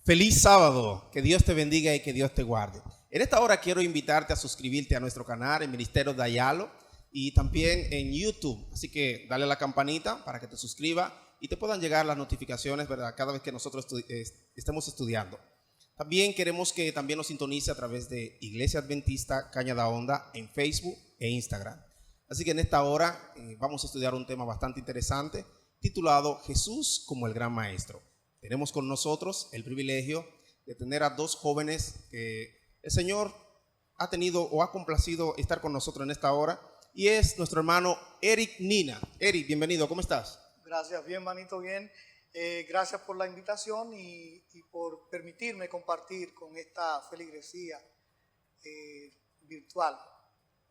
Feliz sábado, que Dios te bendiga y que Dios te guarde. En esta hora quiero invitarte a suscribirte a nuestro canal, el Ministerio de Ayalo, y también en YouTube. Así que dale a la campanita para que te suscribas y te puedan llegar las notificaciones, ¿verdad?, cada vez que nosotros estemos estudiando. También queremos que también nos sintonice a través de Iglesia Adventista Cañada Honda en Facebook e Instagram. Así que en esta hora vamos a estudiar un tema bastante interesante titulado Jesús como el Gran Maestro. Tenemos con nosotros el privilegio de tener a dos jóvenes que el Señor ha tenido o ha complacido estar con nosotros en esta hora, y es nuestro hermano Eric Nina. Eric, bienvenido, ¿cómo estás? Gracias, bien, manito, bien. Gracias por la invitación y por permitirme compartir con esta feligresía virtual.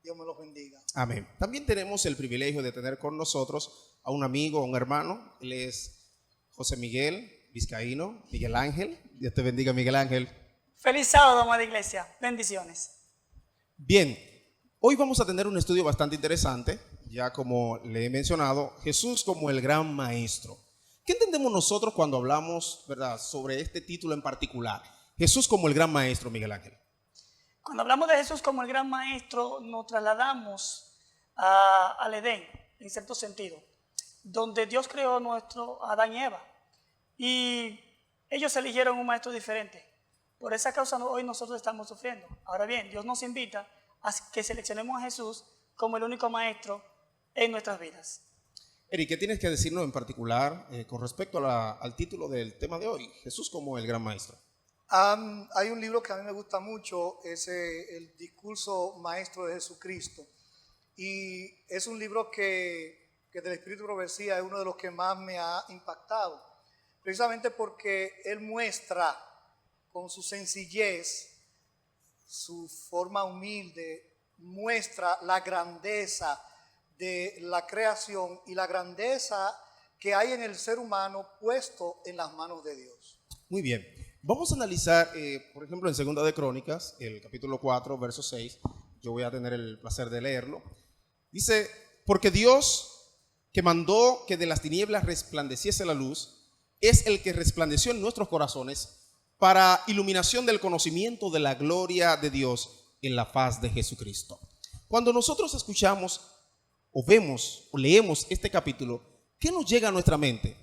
Dios me los bendiga. Amén. También tenemos el privilegio de tener con nosotros a un amigo, a un hermano. Él es José Miguel Vizcaíno, Miguel Ángel. Dios te bendiga, Miguel Ángel. Feliz sábado, amada iglesia. Bendiciones. Bien, hoy vamos a tener un estudio bastante interesante. Ya como le he mencionado, Jesús como el Gran Maestro. ¿Qué entendemos nosotros cuando hablamos, verdad, sobre este título en particular? Jesús como el Gran Maestro, Miguel Ángel. Cuando hablamos de Jesús como el gran maestro, nos trasladamos al Edén, en cierto sentido, donde Dios creó nuestro Adán y Eva. Y ellos eligieron un maestro diferente. Por esa causa hoy nosotros estamos sufriendo. Ahora bien, Dios nos invita a que seleccionemos a Jesús como el único maestro en nuestras vidas. Eric, ¿qué tienes que decirnos en particular con respecto al título del tema de hoy? Jesús como el Gran Maestro. Hay un libro que a mí me gusta mucho, es el Discurso Maestro de Jesucristo. Y es un libro que del Espíritu de Profecía es uno de los que más me ha impactado. Precisamente porque él muestra con su sencillez, su forma humilde, muestra la grandeza de la creación y la grandeza que hay en el ser humano puesto en las manos de Dios. Muy bien. Vamos a analizar, por ejemplo, en Segunda de Crónicas, el capítulo 4, verso 6. Yo voy a tener el placer de leerlo. Dice, porque Dios que mandó que de las tinieblas resplandeciese la luz, es el que resplandeció en nuestros corazones para iluminación del conocimiento de la gloria de Dios en la faz de Jesucristo. Cuando nosotros escuchamos o vemos o leemos este capítulo, ¿qué nos llega a nuestra mente?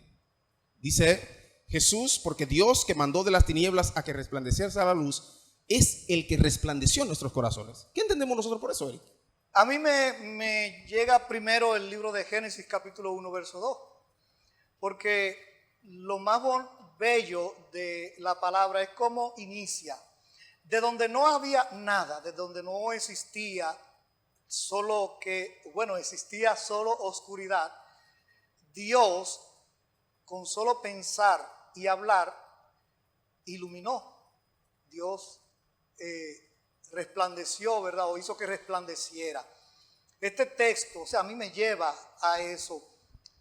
Dice Jesús, porque Dios que mandó de las tinieblas a que resplandeciese la luz, es el que resplandeció en nuestros corazones. ¿Qué entendemos nosotros por eso, Eric? A mí me llega primero el libro de Génesis capítulo 1, verso 2, porque lo más bello de la palabra es cómo inicia. De donde no había nada, de donde no existía existía solo oscuridad, Dios, con solo pensar y hablar, iluminó. Dios resplandeció, ¿verdad? O hizo que resplandeciera. Este texto, o sea, a mí me lleva a eso.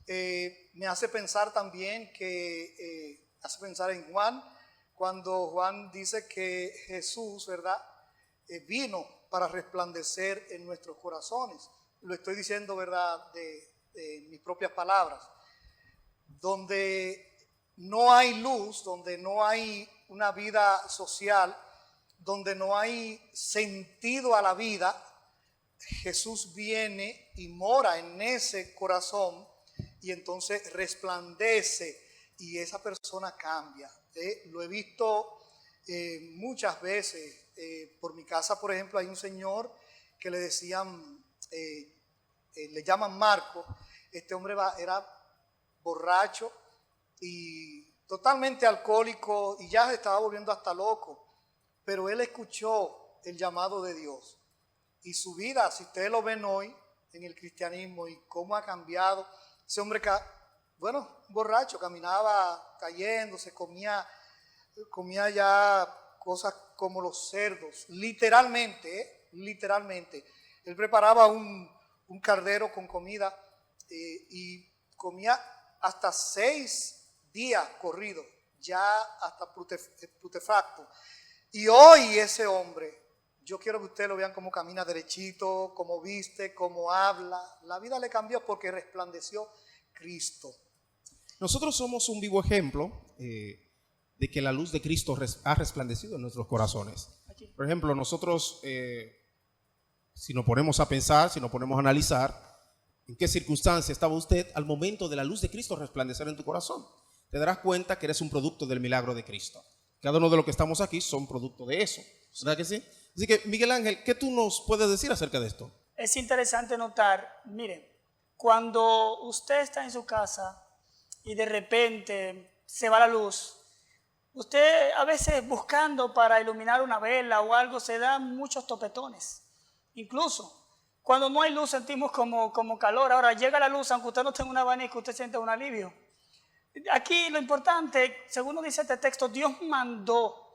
Me hace pensar también hace pensar en Juan, cuando Juan dice que Jesús, ¿verdad?, vino para resplandecer en nuestros corazones. Lo estoy diciendo, ¿verdad?, de mis propias palabras. Donde no hay luz, donde no hay una vida social, donde no hay sentido a la vida, Jesús viene y mora en ese corazón y entonces resplandece y esa persona cambia. Lo he visto muchas veces. Por mi casa, por ejemplo, hay un señor que le decían, le llaman Marco. Este hombre era borracho y totalmente alcohólico y ya se estaba volviendo hasta loco, pero él escuchó el llamado de Dios y su vida, si ustedes lo ven hoy en el cristianismo y cómo ha cambiado, ese hombre, borracho, caminaba cayéndose, comía ya cosas como los cerdos, literalmente, él preparaba un cardero con comida y comía hasta 6 días corridos, ya hasta putefacto. Y hoy ese hombre, yo quiero que ustedes lo vean cómo camina derechito, cómo viste, cómo habla. La vida le cambió porque resplandeció Cristo. Nosotros somos un vivo ejemplo de que la luz de Cristo ha resplandecido en nuestros corazones. Por ejemplo, nosotros, si nos ponemos a pensar, si nos ponemos a analizar, ¿en qué circunstancia estaba usted al momento de la luz de Cristo resplandecer en tu corazón? Te darás cuenta que eres un producto del milagro de Cristo. Cada uno de los que estamos aquí son producto de eso, ¿verdad que sí? Así que, Miguel Ángel, ¿qué tú nos puedes decir acerca de esto? Es interesante notar, miren, cuando usted está en su casa y de repente se va la luz, usted a veces buscando para iluminar una vela o algo se da muchos topetones. Incluso cuando no hay luz sentimos como calor. Ahora llega la luz, aunque usted no tenga un abanico, usted siente un alivio. Aquí lo importante, según nos dice este texto, Dios mandó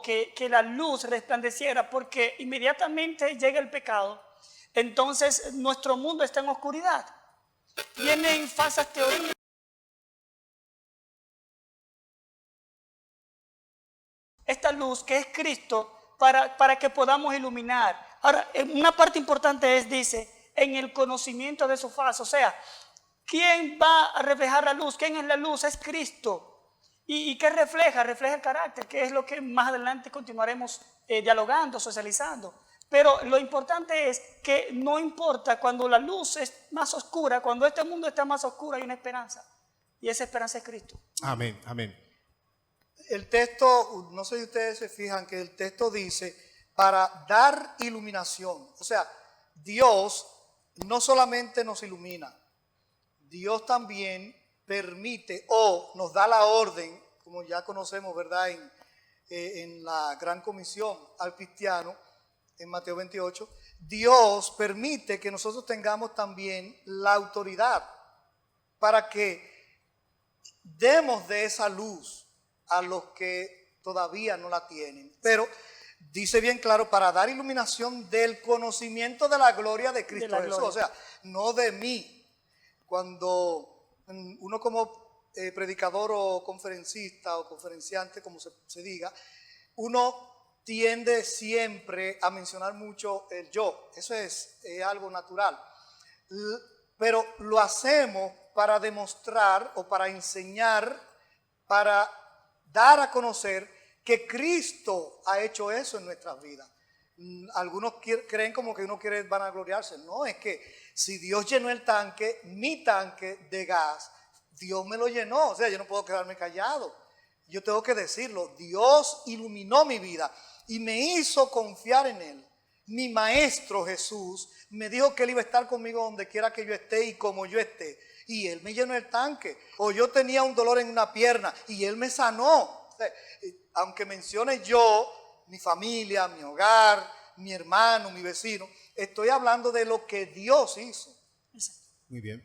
que la luz resplandeciera, porque inmediatamente llega el pecado, entonces nuestro mundo está en oscuridad. Vienen falsas teorías. Esta luz que es Cristo para que podamos iluminar. Ahora, una parte importante es, dice, en el conocimiento de su faz. O sea, ¿quién va a reflejar la luz? ¿Quién es la luz? Es Cristo. ¿Y qué refleja? Refleja el carácter, que es lo que más adelante continuaremos dialogando, socializando. Pero lo importante es que no importa cuando la luz es más oscura, cuando este mundo está más oscuro, hay una esperanza. Y esa esperanza es Cristo. Amén, amén. El texto, no sé si ustedes se fijan que el texto dice para dar iluminación. O sea, Dios no solamente nos ilumina, Dios también permite o nos da la orden, como ya conocemos, ¿verdad? En la gran comisión al cristiano, en Mateo 28, Dios permite que nosotros tengamos también la autoridad para que demos de esa luz a los que todavía no la tienen. Pero dice bien claro, para dar iluminación del conocimiento de la gloria de Cristo Jesús. O sea, no de mí. Cuando uno como predicador o conferencista o conferenciante, como se diga, uno tiende siempre a mencionar mucho el yo. Eso es algo natural. Pero lo hacemos para demostrar o para enseñar, para dar a conocer que Cristo ha hecho eso en nuestras vidas. Algunos creen como que uno quiere vanagloriarse. No, es que si Dios llenó el tanque, mi tanque de gas, Dios me lo llenó. O sea, yo no puedo quedarme callado. Yo tengo que decirlo. Dios iluminó mi vida y me hizo confiar en Él. Mi maestro Jesús me dijo que Él iba a estar conmigo donde quiera que yo esté y como yo esté. Y Él me llenó el tanque. O yo tenía un dolor en una pierna y Él me sanó. O sea, aunque mencione yo, mi familia, mi hogar, mi hermano, mi vecino, estoy hablando de lo que Dios hizo. Muy bien.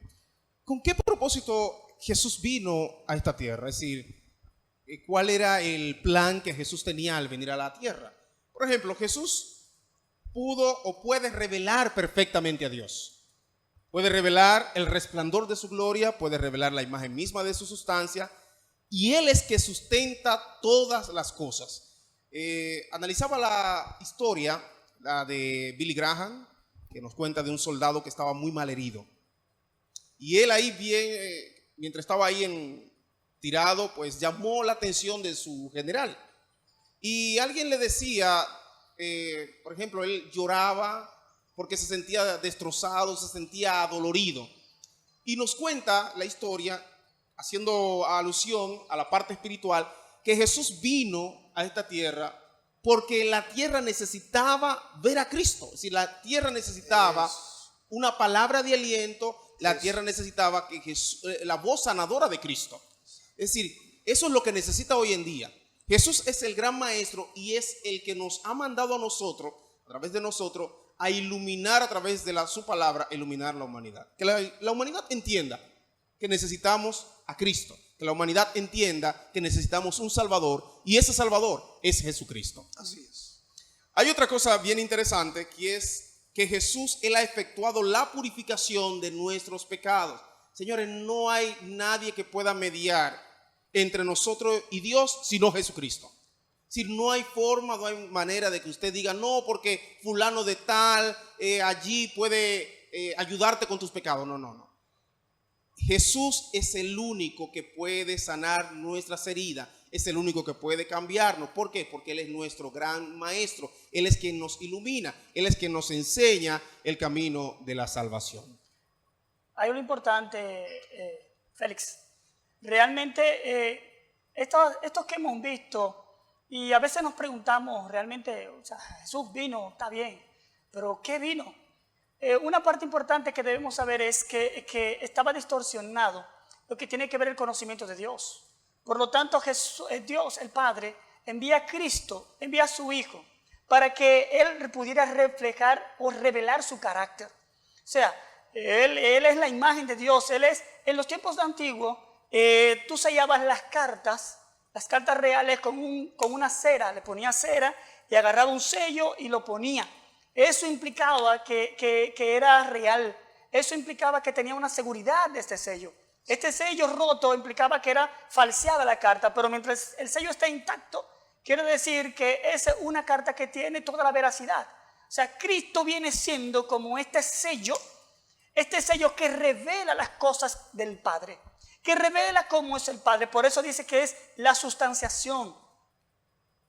¿Con qué propósito Jesús vino a esta tierra? Es decir, ¿cuál era el plan que Jesús tenía al venir a la tierra? Por ejemplo, Jesús pudo o puede revelar perfectamente a Dios. Puede revelar el resplandor de su gloria, puede revelar la imagen misma de su sustancia, y Él es que sustenta todas las cosas. Analizaba la historia, la de Billy Graham, que nos cuenta de un soldado que estaba muy mal herido. Y él ahí bien, mientras estaba ahí tirado, pues llamó la atención de su general. Y alguien le decía, por ejemplo, él lloraba porque se sentía destrozado, se sentía adolorido. Y nos cuenta la historia, haciendo alusión a la parte espiritual, que Jesús vino a esta tierra porque la tierra necesitaba ver a Cristo. Es decir, la tierra necesitaba una palabra de aliento, la tierra necesitaba que la voz sanadora de Cristo. Es decir, eso es lo que necesita hoy en día. Jesús es el gran maestro y es el que nos ha mandado a nosotros, a través de nosotros, a iluminar a través de su palabra, iluminar la humanidad. Que la humanidad entienda que necesitamos a Cristo, que la humanidad entienda que necesitamos un Salvador, y ese Salvador es Jesucristo. Así es. Hay otra cosa bien interesante, que es que Jesús, Él ha efectuado la purificación de nuestros pecados. Señores, no hay nadie que pueda mediar entre nosotros y Dios sino Jesucristo. Es decir, no hay forma, no hay manera de que usted diga, no, porque fulano de tal allí puede ayudarte con tus pecados. No, no, no. Jesús es el único que puede sanar nuestras heridas, es el único que puede cambiarnos. ¿Por qué? Porque Él es nuestro gran maestro, Él es quien nos ilumina, Él es quien nos enseña el camino de la salvación. Hay algo importante, Félix. Realmente, estos que hemos visto, y a veces nos preguntamos realmente, o sea, Jesús vino, está bien, pero ¿qué vino? Una parte importante que debemos saber es que estaba distorsionado lo que tiene que ver el conocimiento de Dios. Por lo tanto, Dios, el Padre, envía a Cristo, envía a su Hijo, para que Él pudiera reflejar o revelar su carácter. O sea, Él es la imagen de Dios. Él es, en los tiempos antiguos, tú sellabas las cartas reales con una cera, le ponía cera y agarraba un sello y lo ponía. Eso implicaba que era real, eso implicaba que tenía una seguridad de este sello. Este sello roto implicaba que era falseada la carta, pero mientras el sello esté intacto, quiere decir que es una carta que tiene toda la veracidad. O sea, Cristo viene siendo como este sello que revela las cosas del Padre, que revela cómo es el Padre. Por eso dice que es la sustanciación.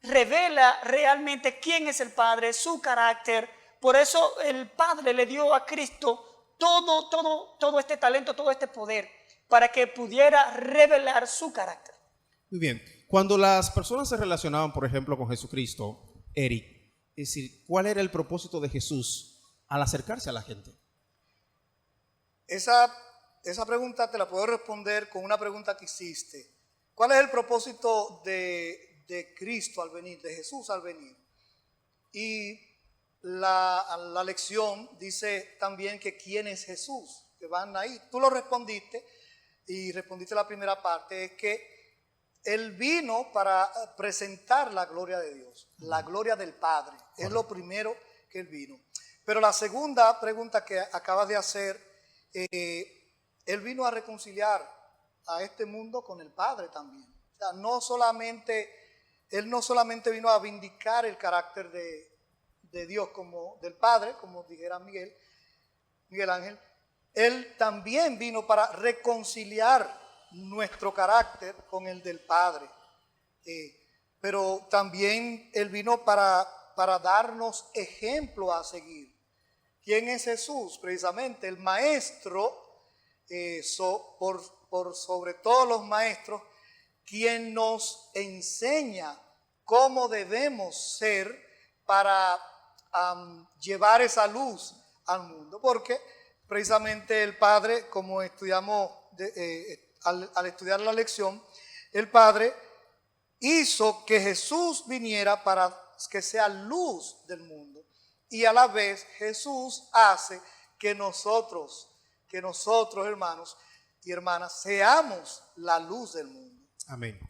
Revela realmente quién es el Padre, su carácter. Por eso el Padre le dio a Cristo todo este talento, todo este poder, para que pudiera revelar su carácter. Muy bien. Cuando las personas se relacionaban, por ejemplo, con Jesucristo, Eric, es decir, ¿cuál era el propósito de Jesús al acercarse a la gente? Esa pregunta te la puedo responder con una pregunta que hiciste. ¿Cuál es el propósito de Cristo al venir, de Jesús al venir? Y la lección dice también que quién es Jesús, que van ahí. Tú lo respondiste y respondiste la primera parte, es que Él vino para presentar la gloria de Dios, la gloria del Padre. Es lo primero que Él vino. Pero la segunda pregunta que acabas de hacer, Él vino a reconciliar a este mundo con el Padre también. O sea, Él no solamente vino a vindicar el carácter de Dios como del Padre, como dijera Miguel Ángel, Él también vino para reconciliar nuestro carácter con el del Padre. Pero también Él vino para darnos ejemplo a seguir. ¿Quién es Jesús? Precisamente el Maestro, por sobre todos los maestros, quien nos enseña cómo debemos ser para llevar esa luz al mundo. Porque precisamente el Padre, como estudiamos al estudiar la lección, el Padre hizo que Jesús viniera para que sea luz del mundo. Y a la vez Jesús hace que nosotros, hermanos y hermanas, seamos la luz del mundo. Amén.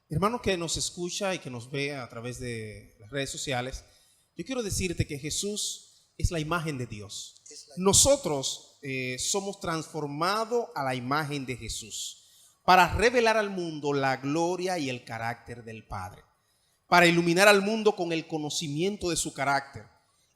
Hermano que nos escucha y que nos ve a través de las redes sociales, yo quiero decirte que Jesús es la imagen de Dios. Nosotros somos transformados a la imagen de Jesús para revelar al mundo la gloria y el carácter del Padre, para iluminar al mundo con el conocimiento de su carácter.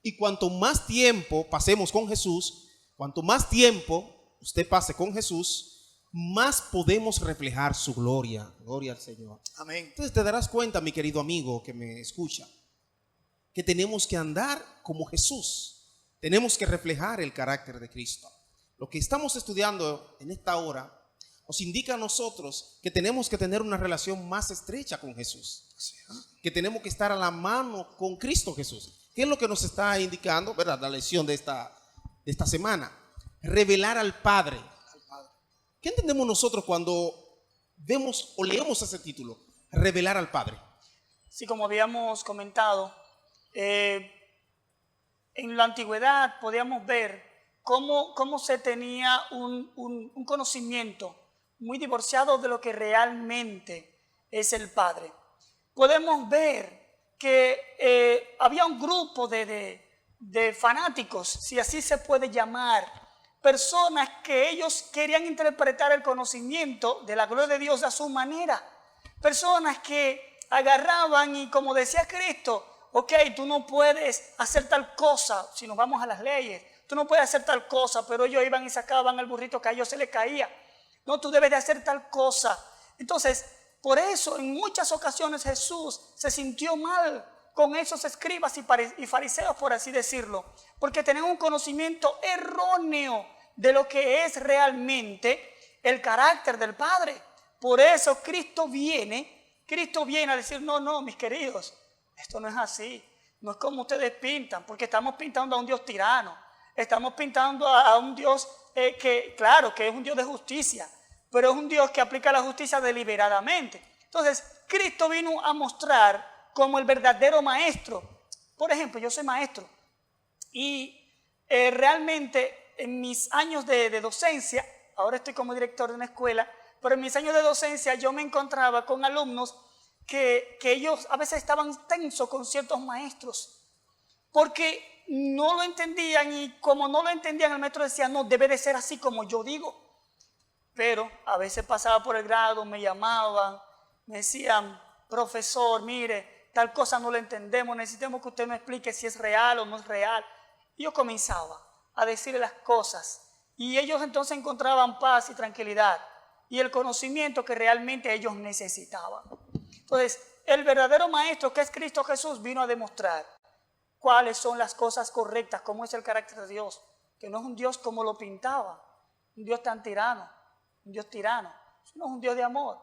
Y cuanto más tiempo pasemos con Jesús, cuanto más tiempo usted pase con Jesús, más podemos reflejar su gloria. Gloria al Señor. Amén. Entonces te darás cuenta, mi querido amigo que me escucha, que tenemos que andar como Jesús. Tenemos que reflejar el carácter de Cristo. Lo que estamos estudiando en esta hora nos indica a nosotros que tenemos que tener una relación más estrecha con Jesús. Que tenemos que estar a la mano con Cristo Jesús. ¿Qué es lo que nos está indicando, verdad, la lección de esta semana? Revelar al Padre. ¿Qué entendemos nosotros cuando vemos o leemos ese título? Revelar al Padre. Sí, como habíamos comentado, en la antigüedad podíamos ver cómo se tenía un conocimiento muy divorciado de lo que realmente es el Padre. Podemos ver que había un grupo de fanáticos, si así se puede llamar, personas que ellos querían interpretar el conocimiento de la gloria de Dios a su manera. Personas que agarraban y, como decía Cristo, ok, tú no puedes hacer tal cosa, si nos vamos a las leyes, tú no puedes hacer tal cosa, pero ellos iban y sacaban el burrito que a ellos se les caía. No, tú debes de hacer tal cosa. Entonces, por eso en muchas ocasiones Jesús se sintió mal con esos escribas y fariseos, por así decirlo, porque tenían un conocimiento erróneo de lo que es realmente el carácter del Padre. Por eso Cristo viene a decir, no, mis queridos, esto no es así, no es como ustedes pintan, porque estamos pintando a un Dios tirano, estamos pintando a un Dios que es un Dios de justicia, pero es un Dios que aplica la justicia deliberadamente. Entonces, Cristo vino a mostrar como el verdadero maestro. Por ejemplo, yo soy maestro y realmente en mis años de docencia, ahora estoy como director de una escuela, pero en mis años de docencia yo me encontraba con alumnos que ellos a veces estaban tensos con ciertos maestros porque no lo entendían, y como no lo entendían el maestro decía, no, debe de ser así como yo digo. Pero a veces pasaba por el grado, me llamaban, me decían, profesor, mire, tal cosa no lo entendemos, necesitamos que usted me explique si es real o no es real. Y yo comenzaba a decirle las cosas y ellos entonces encontraban paz y tranquilidad y el conocimiento que realmente ellos necesitaban. Entonces, el verdadero maestro, que es Cristo Jesús, vino a demostrar cuáles son las cosas correctas, cómo es el carácter de Dios, que no es un Dios como lo pintaba, un Dios tan tirano, sino es un Dios de amor.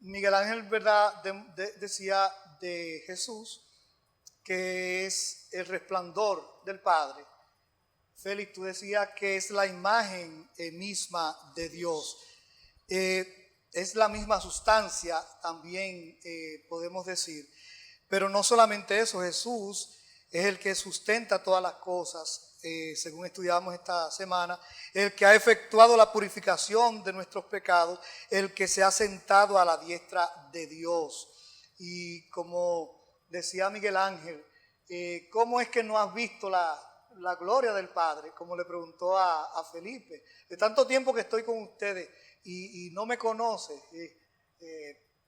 Miguel Ángel, ¿verdad? Decía de Jesús que es el resplandor del Padre. Félix, tú decías que es la imagen misma de Dios. Es la misma sustancia, también podemos decir. Pero no solamente eso, Jesús es el que sustenta todas las cosas, según estudiamos esta semana, el que ha efectuado la purificación de nuestros pecados, el que se ha sentado a la diestra de Dios. Y como decía Miguel Ángel, ¿cómo es que no has visto la gloria del Padre? Como le preguntó a Felipe, de tanto tiempo que estoy con ustedes y no me conoce.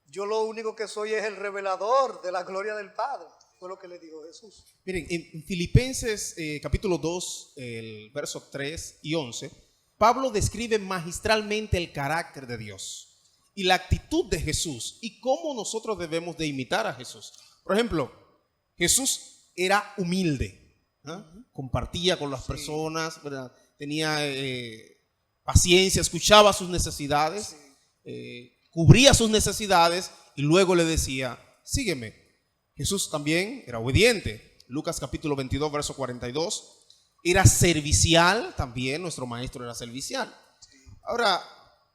Yo lo único que soy es el revelador de la gloria del Padre. Fue lo que le dijo Jesús. Miren, en Filipenses capítulo 2, el verso 3 y 11, Pablo describe magistralmente el carácter de Dios y la actitud de Jesús y cómo nosotros debemos de imitar a Jesús. Por ejemplo, Jesús era humilde, ¿eh? Compartía con las personas, ¿verdad? Tenía paciencia, escuchaba sus necesidades, cubría sus necesidades y luego le decía, sígueme. Jesús también era obediente. Lucas capítulo 22, verso 42. Era servicial también, nuestro maestro era servicial. Ahora,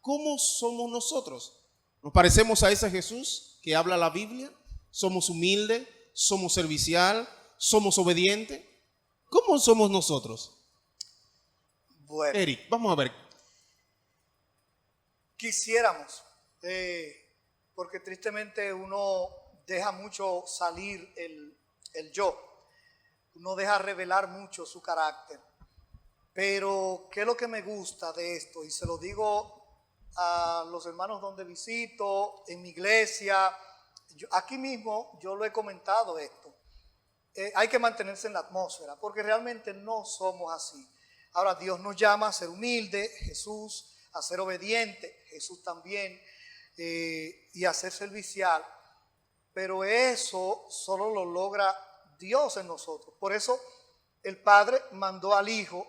¿cómo somos nosotros? ¿Nos parecemos a ese Jesús que habla la Biblia? ¿Somos humildes? ¿Somos servicial? ¿Somos obedientes? ¿Cómo somos nosotros? Bueno, Eric, vamos a ver. Quisiéramos, porque tristemente uno deja mucho salir el yo, uno deja revelar mucho su carácter. Pero ¿qué es lo que me gusta de esto? Y se lo digo a los hermanos donde visito, en mi iglesia, aquí mismo yo lo he comentado esto. Hay que mantenerse en la atmósfera, porque realmente no somos así. Ahora Dios nos llama a ser humilde, Jesús, a ser obediente, Jesús también, y a ser servicial. Pero eso solo lo logra Dios en nosotros. Por eso el Padre mandó al Hijo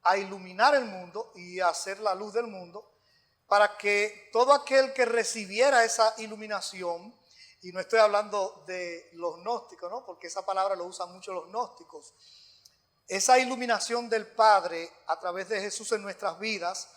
a iluminar el mundo y a hacer la luz del mundo, para que todo aquel que recibiera esa iluminación, y no estoy hablando de los gnósticos, ¿no? Porque esa palabra lo usan mucho los gnósticos, esa iluminación del Padre a través de Jesús en nuestras vidas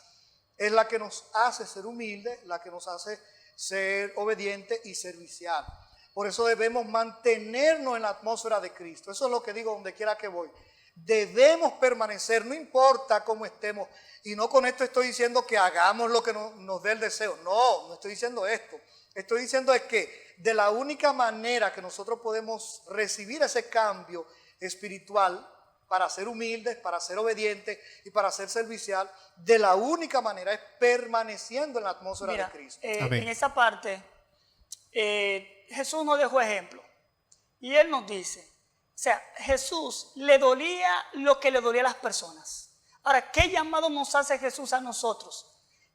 es la que nos hace ser humildes, la que nos hace ser obedientes y servicial. Por eso debemos mantenernos en la atmósfera de Cristo. Eso es lo que digo donde quiera que voy. Debemos permanecer, no importa cómo estemos. Y no con esto estoy diciendo que hagamos lo que nos dé el deseo. No, no estoy diciendo esto. Estoy diciendo es que de la única manera que nosotros podemos recibir ese cambio espiritual para ser humildes, para ser obedientes y para ser servicial, de la única manera es permaneciendo en la atmósfera de Cristo. En esa parte, Jesús nos dejó ejemplo. Y Él nos dice, o sea, Jesús le dolía lo que le dolía a las personas. Ahora, ¿qué llamado nos hace Jesús a nosotros?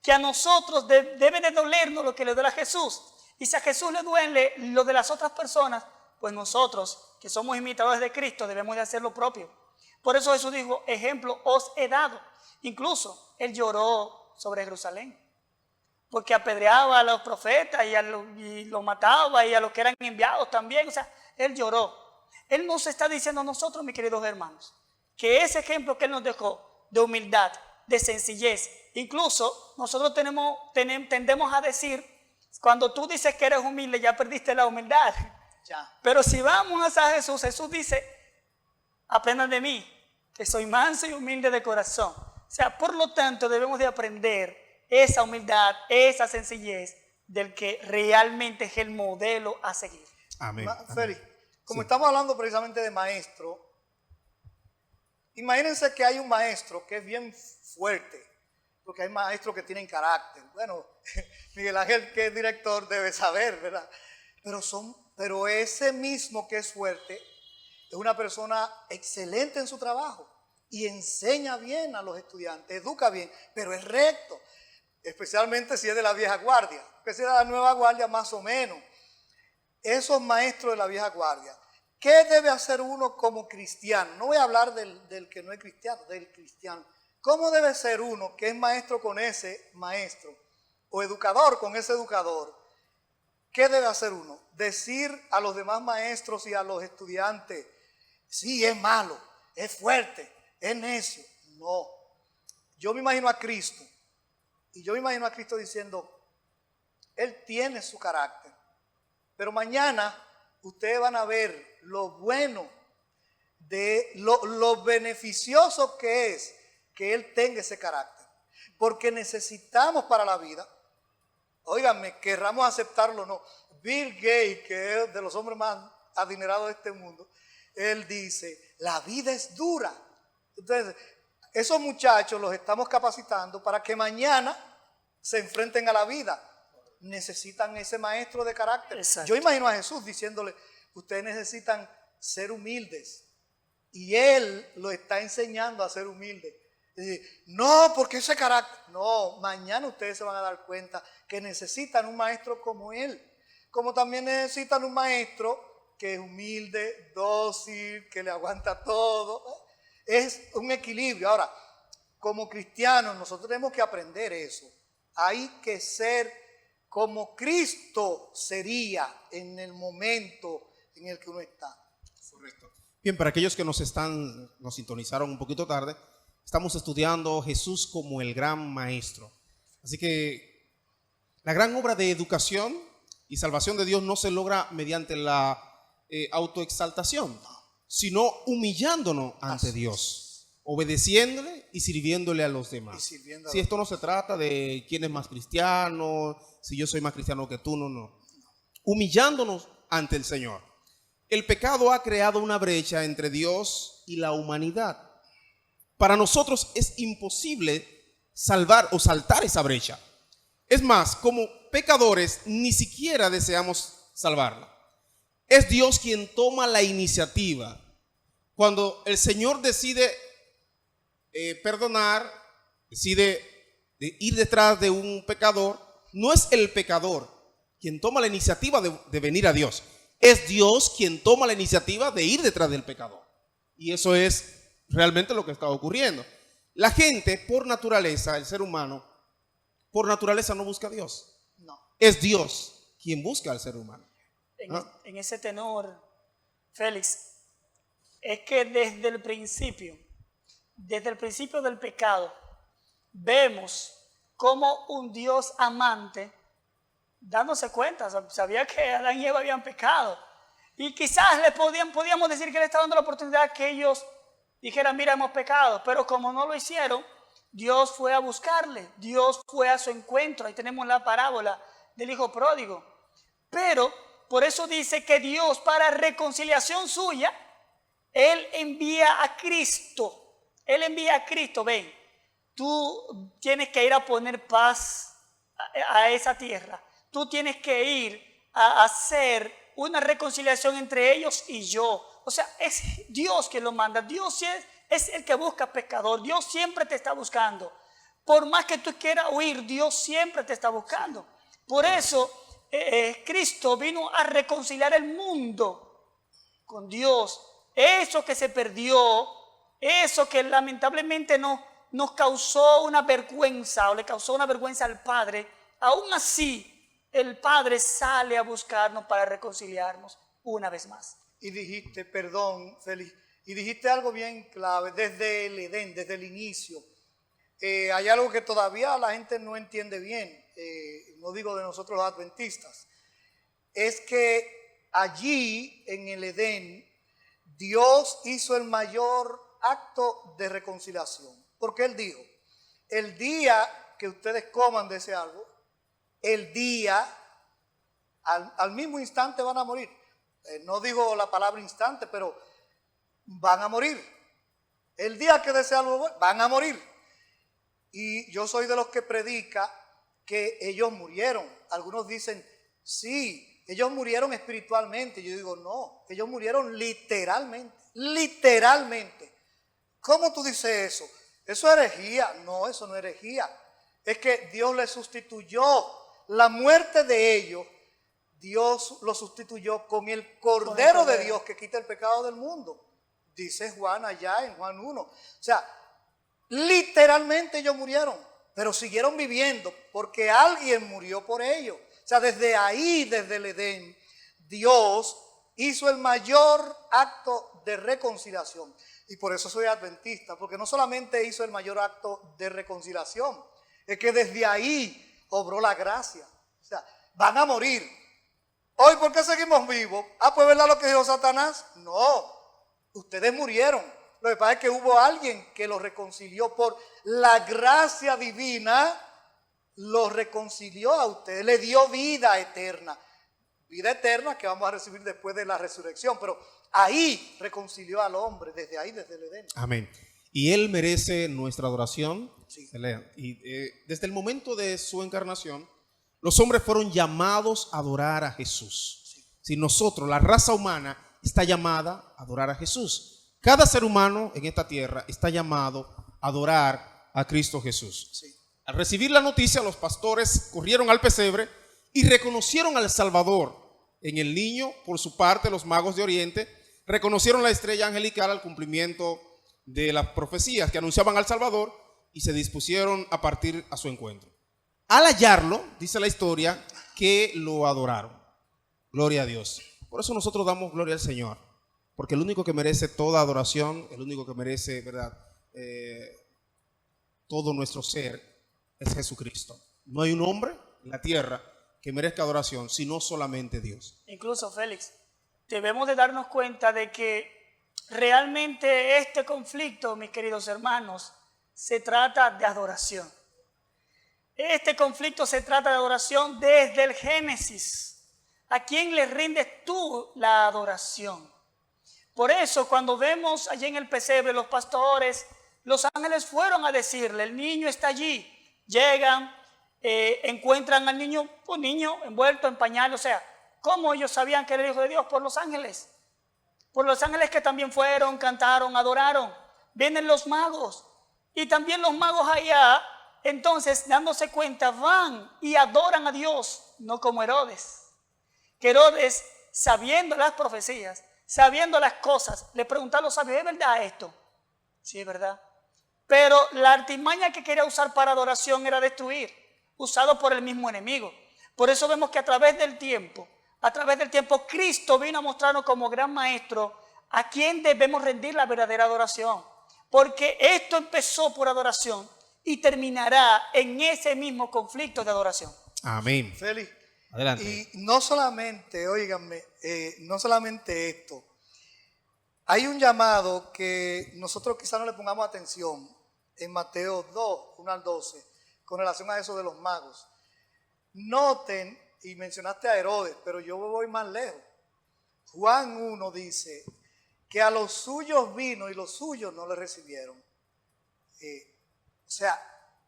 Que a nosotros debe de dolernos lo que le duele a Jesús. Y si a Jesús le duele lo de las otras personas, pues nosotros, que somos imitadores de Cristo, debemos de hacer lo propio. Por eso Jesús dijo, ejemplo os he dado. Incluso Él lloró sobre Jerusalén, porque apedreaba a los profetas y los mataba, y a los que eran enviados también. O sea, Él lloró. Él nos está diciendo a nosotros, mis queridos hermanos, que ese ejemplo que Él nos dejó de humildad, de sencillez, incluso nosotros tendemos a decir, cuando tú dices que eres humilde, ya perdiste la humildad. Ya. Pero si vamos a Jesús, Jesús dice, aprendan de mí, que soy manso y humilde de corazón. O sea, por lo tanto, debemos de aprender esa humildad, esa sencillez del que realmente es el modelo a seguir. Amén. Félix, como Sí. estamos hablando precisamente de maestro, imagínense que hay un maestro que es bien fuerte, porque hay maestros que tienen carácter. Bueno, Miguel Ángel, que es director, debe saber, ¿verdad? Pero ese mismo que es fuerte es una persona excelente en su trabajo y enseña bien a los estudiantes, educa bien, pero es recto, especialmente si es de la vieja guardia, porque si es de la nueva guardia más o menos. Esos maestros de la vieja guardia, ¿qué debe hacer uno como cristiano? No voy a hablar del que no es cristiano, del cristiano. ¿Cómo debe ser uno que es maestro con ese maestro o educador con ese educador? ¿Qué debe hacer uno? Decir a los demás maestros y a los estudiantes, sí, es malo, es fuerte, es necio. No. Yo me imagino a Cristo, y yo me imagino a Cristo diciendo, Él tiene su carácter, pero mañana ustedes van a ver lo bueno, de lo beneficioso que es que Él tenga ese carácter. Porque necesitamos para la vida, óiganme, querramos aceptarlo o no, Bill Gates, que es de los hombres más adinerados de este mundo, él dice, la vida es dura. Entonces, esos muchachos los estamos capacitando para que mañana se enfrenten a la vida. Necesitan ese maestro de carácter. Exacto. Yo imagino a Jesús diciéndole, ustedes necesitan ser humildes. Y Él lo está enseñando a ser humildes. No, porque ese carácter. No, mañana ustedes se van a dar cuenta que necesitan un maestro como Él. Como también necesitan un maestro que es humilde, dócil, que le aguanta todo. Es un equilibrio. Ahora, como cristianos, nosotros tenemos que aprender eso. Hay que ser como Cristo sería en el momento en el que uno está. Correcto. Bien, para aquellos que nos sintonizaron un poquito tarde, estamos estudiando Jesús como el gran maestro. Así que la gran obra de educación y salvación de Dios no se logra mediante la autoexaltación, sino humillándonos ante Dios, obedeciéndole y sirviéndole a los demás. Si esto no se trata de quién es más cristiano, si yo soy más cristiano que tú, no. Humillándonos ante el Señor. El pecado ha creado una brecha entre Dios y la humanidad. Para nosotros es imposible salvar o saltar esa brecha. Es más, como pecadores ni siquiera deseamos salvarla. Es Dios quien toma la iniciativa. Cuando el Señor decide perdonar, decide ir detrás de un pecador, no es el pecador quien toma la iniciativa de venir a Dios. Es Dios quien toma la iniciativa de ir detrás del pecador. Y eso es realmente lo que está ocurriendo. La gente, por naturaleza, el ser humano, por naturaleza no busca a Dios. No. Es Dios quien busca al ser humano. En ese tenor, Félix, es que desde el principio del pecado, vemos como un Dios amante, dándose cuenta, sabía que Adán y Eva habían pecado. Y quizás podíamos decir que le estaba dando la oportunidad que ellos dijeran, mira, hemos pecado. Pero como no lo hicieron, Dios fue a buscarle, Dios fue a su encuentro. Ahí tenemos la parábola del hijo pródigo. Pero por eso dice que Dios, para reconciliación suya, Él envía a Cristo. Él envía a Cristo, ven, tú tienes que ir a poner paz a esa tierra. Tú tienes que ir a hacer una reconciliación entre ellos y yo. O sea, es Dios quien lo manda. Dios es el que busca pecador. Dios siempre te está buscando. Por más que tú quieras huir, Dios siempre te está buscando. Por eso Cristo vino a reconciliar el mundo con Dios. Eso que se perdió, eso que lamentablemente nos causó una vergüenza o le causó una vergüenza al Padre, aún así el Padre sale a buscarnos para reconciliarnos una vez más. Y dijiste, perdón, Félix, y dijiste algo bien clave, desde el Edén, desde el inicio. Hay algo que todavía la gente no entiende bien, no digo de nosotros los adventistas, es que allí en el Edén Dios hizo el mayor acto de reconciliación, porque Él dijo, el día que ustedes coman de ese árbol, el día, al mismo instante van a morir. No digo la palabra instante, pero van a morir. El día que de ese árbol van a morir. Y yo soy de los que predica que ellos murieron. Algunos dicen, sí, ellos murieron espiritualmente. Yo digo, no, ellos murieron literalmente. Literalmente. ¿Cómo tú dices eso? ¿Eso es herejía? No, eso no es herejía. Es que Dios les sustituyó la muerte de ellos. Dios lo sustituyó con el Cordero de Dios que quita el pecado del mundo. Dice Juan allá en Juan 1. O sea, literalmente ellos murieron, pero siguieron viviendo porque alguien murió por ellos. O sea, desde ahí, desde el Edén, Dios hizo el mayor acto de reconciliación. Y por eso soy adventista, porque no solamente hizo el mayor acto de reconciliación, es que desde ahí obró la gracia. O sea, van a morir. Hoy, ¿por qué seguimos vivos? Pues ¿verdad lo que dijo Satanás? No, ustedes murieron. Lo que pasa es que hubo alguien que los reconcilió por la gracia divina, los reconcilió a ustedes, le dio vida eterna. Vida eterna que vamos a recibir después de la resurrección, pero ahí reconcilió al hombre, desde ahí, desde el Edén. Amén. Y Él merece nuestra adoración. Sí. Y desde el momento de su encarnación, los hombres fueron llamados a adorar a Jesús. Sí. Si nosotros, la raza humana, está llamada a adorar a Jesús. Cada ser humano en esta tierra está llamado a adorar a Cristo Jesús. Sí. Al recibir la noticia, los pastores corrieron al pesebre y reconocieron al Salvador en el niño. Por su parte, los magos de Oriente reconocieron la estrella angelical al cumplimiento de las profecías que anunciaban al Salvador y se dispusieron a partir a su encuentro. Al hallarlo, dice la historia, que lo adoraron. Gloria a Dios. Por eso nosotros damos gloria al Señor, porque el único que merece toda adoración, el único que merece, ¿verdad?, todo nuestro ser es Jesucristo. No hay un hombre en la tierra que merezca adoración, sino solamente Dios. Incluso, Félix, debemos de darnos cuenta de que realmente este conflicto, mis queridos hermanos, se trata de adoración. Este conflicto se trata de adoración desde el Génesis. ¿A quién le rindes tú la adoración? Por eso, cuando vemos allí en el pesebre los pastores, los ángeles fueron a decirle, el niño está allí. Llegan, encuentran al niño, un niño envuelto en pañal. O sea, ¿cómo ellos sabían que era el Hijo de Dios? Por los ángeles. Por los ángeles que también fueron, cantaron, adoraron. Vienen los magos. Y también los magos allá, entonces, dándose cuenta, van y adoran a Dios, no como Herodes. Que Herodes, sabiendo las profecías, sabiendo las cosas, le preguntó a los sabios, ¿es verdad esto? Sí, es verdad. Pero la artimaña que quería usar para adoración era destruir, usado por el mismo enemigo. Por eso vemos que a través del tiempo, Cristo vino a mostrarnos como gran maestro a quien debemos rendir la verdadera adoración. Porque esto empezó por adoración y terminará en ese mismo conflicto de adoración. Amén. Félix, Adelante. y no solamente, óiganme, no solamente esto. Hay un llamado que nosotros quizás no le pongamos atención en Mateo 2, 1 al 12, con relación a eso de los magos. Noten, y mencionaste a Herodes, pero yo voy más lejos. Juan 1 dice que a los suyos vino y los suyos no le recibieron. O sea,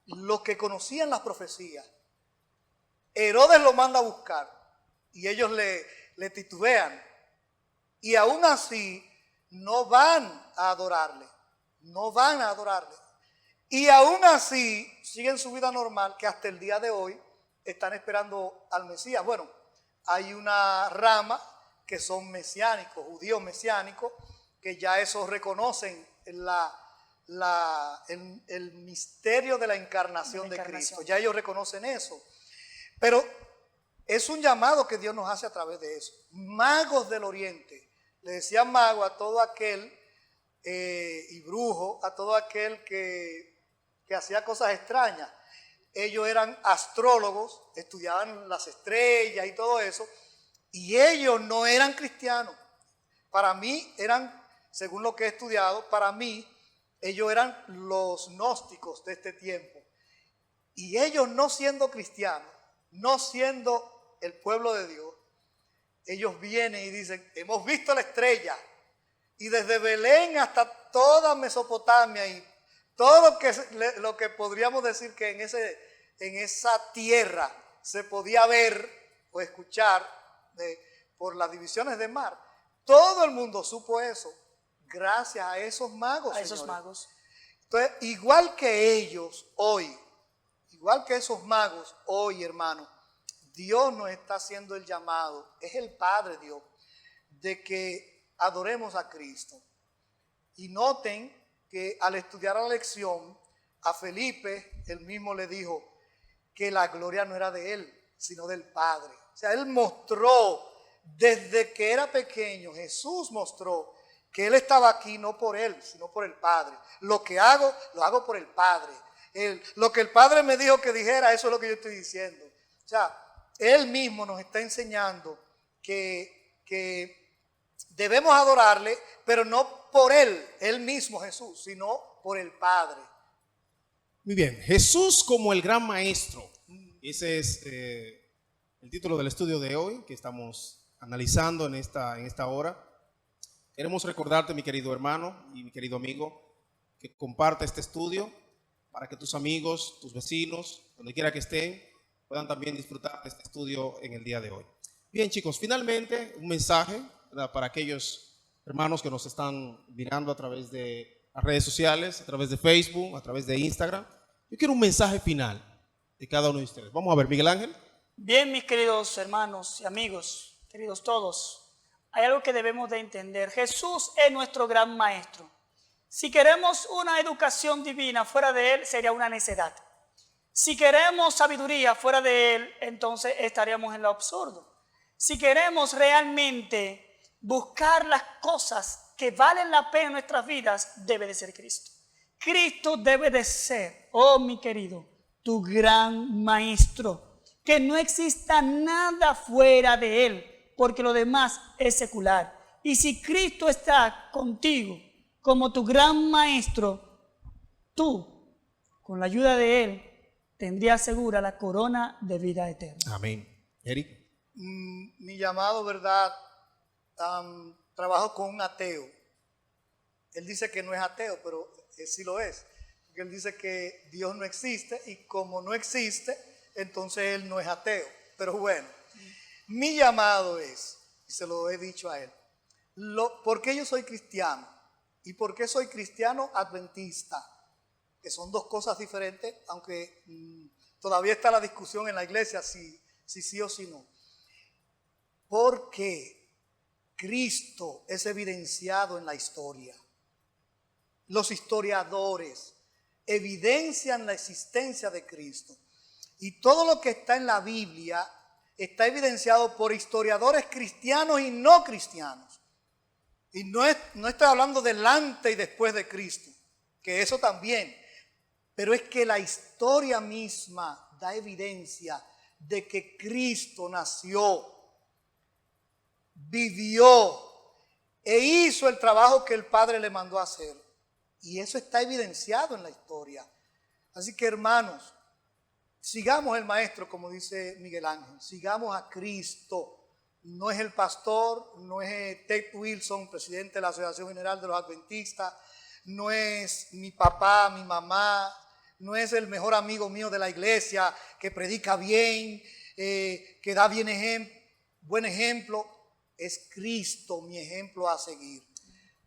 los que conocían las profecías, Herodes lo manda a buscar y ellos le titubean. Y aún así no van a adorarle. no van a adorarle. Y aún así siguen su vida normal, que hasta el día de hoy están esperando al Mesías. Bueno, hay una rama que son mesiánicos, judíos mesiánicos, que ya esos reconocen el misterio de la encarnación de Cristo. Ya ellos reconocen eso. Pero es un llamado que Dios nos hace a través de eso. Magos del Oriente. Le decían mago a todo aquel y brujo, a todo aquel que hacía cosas extrañas. Ellos eran astrólogos, estudiaban las estrellas y todo eso, y ellos no eran cristianos. Para mí eran, según lo que he estudiado, para mí ellos eran los gnósticos de este tiempo. Y ellos, no siendo cristianos, no siendo el pueblo de Dios, ellos vienen y dicen, hemos visto la estrella, y desde Belén hasta toda Mesopotamia y todo lo que podríamos decir que en esa tierra se podía ver o escuchar por las divisiones de mar. Todo el mundo supo eso gracias a esos magos. A esos magos. Entonces, igual que ellos hoy, igual que esos magos hoy, hermano, Dios nos está haciendo el llamado, es el Padre Dios, de que adoremos a Cristo. Y noten que al estudiar la lección, a Felipe, él mismo le dijo que la gloria no era de él, sino del Padre. O sea, él mostró, desde que era pequeño, Jesús mostró que él estaba aquí no por él, sino por el Padre. Lo que hago, lo hago por el Padre. Lo que el Padre me dijo que dijera, eso es lo que yo estoy diciendo. O sea, él mismo nos está enseñando que debemos adorarle, pero no por él mismo Jesús, sino por el Padre. Muy bien, Jesús como el gran maestro. Ese es el título del estudio de hoy que estamos analizando en esta hora. Queremos recordarte, mi querido hermano y mi querido amigo, que comparte este estudio para que tus amigos, tus vecinos, donde quiera que estén, puedan también disfrutar de este estudio en el día de hoy. Bien, chicos, finalmente un mensaje, ¿verdad?, para aquellos hermanos que nos están mirando a través de las redes sociales, a través de Facebook, a través de Instagram. Yo quiero un mensaje final de cada uno de ustedes. Vamos a ver, Miguel Ángel. Bien, mis queridos hermanos y amigos, queridos todos, hay algo que debemos de entender. Jesús es nuestro gran maestro. Si queremos una educación divina fuera de él, sería una necedad. Si queremos sabiduría fuera de él, entonces estaríamos en lo absurdo. Si queremos realmente buscar las cosas que valen la pena en nuestras vidas, debe de ser Cristo. Cristo debe de ser, oh mi querido, tu gran maestro. Que no exista nada fuera de él, porque lo demás es secular. Y si Cristo está contigo como tu gran maestro, tú, con la ayuda de él, tendrías segura la corona de vida eterna. Amén. Eric. Mi llamado, ¿verdad? Trabajo con un ateo. Él dice que no es ateo, pero sí lo es. Porque él dice que Dios no existe y como no existe, entonces él no es ateo. Pero bueno, mi llamado es, y se lo he dicho a él, ¿por qué yo soy cristiano? ¿Y por qué soy cristiano adventista? Que son dos cosas diferentes, aunque todavía está la discusión en la iglesia si sí o si no. Porque Cristo es evidenciado en la historia. Los historiadores evidencian la existencia de Cristo. Y todo lo que está en la Biblia está evidenciado por historiadores cristianos y no cristianos. Y no estoy hablando delante y después de Cristo, que eso también. Pero es que la historia misma da evidencia de que Cristo nació, vivió e hizo el trabajo que el Padre le mandó a hacer. Y eso está evidenciado en la historia. Así que, hermanos, sigamos el maestro, como dice Miguel Ángel, sigamos a Cristo. No es el pastor, no es Ted Wilson, presidente de la Asociación General de los Adventistas, no es mi papá, mi mamá, no es el mejor amigo mío de la iglesia que predica bien, que da buen ejemplo. Es Cristo mi ejemplo a seguir.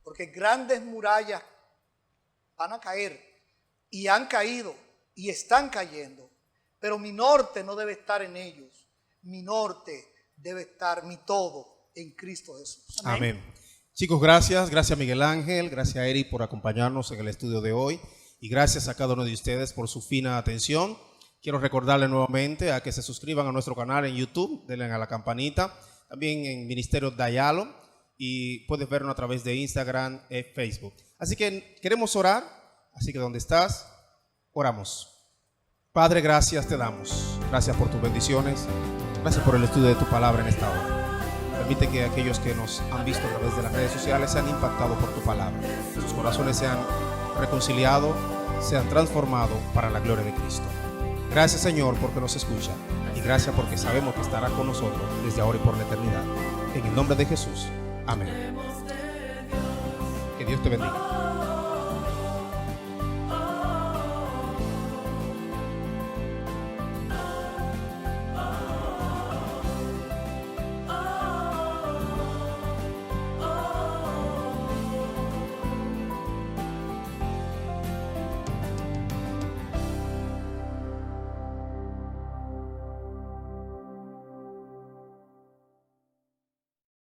Porque grandes murallas van a caer y han caído y están cayendo, pero mi norte no debe estar en ellos, mi norte debe estar, mi todo, en Cristo Jesús. Amén. Chicos, gracias Miguel Ángel, gracias Eri por acompañarnos en el estudio de hoy y gracias a cada uno de ustedes por su fina atención. Quiero recordarles nuevamente a que se suscriban a nuestro canal en YouTube, denle a la campanita, también en Ministerio Dayalo, y puedes vernos a través de Instagram y Facebook. Así que queremos orar, así que donde estás, oramos. Padre, gracias te damos, gracias por tus bendiciones, gracias por el estudio de tu palabra en esta hora. Permite que aquellos que nos han visto a través de las redes sociales sean impactados por tu palabra, sus corazones sean reconciliados, sean transformados para la gloria de Cristo. Gracias, Señor, porque nos escucha y gracias porque sabemos que estará con nosotros desde ahora y por la eternidad. En el nombre de Jesús. Amén. Que Dios te bendiga.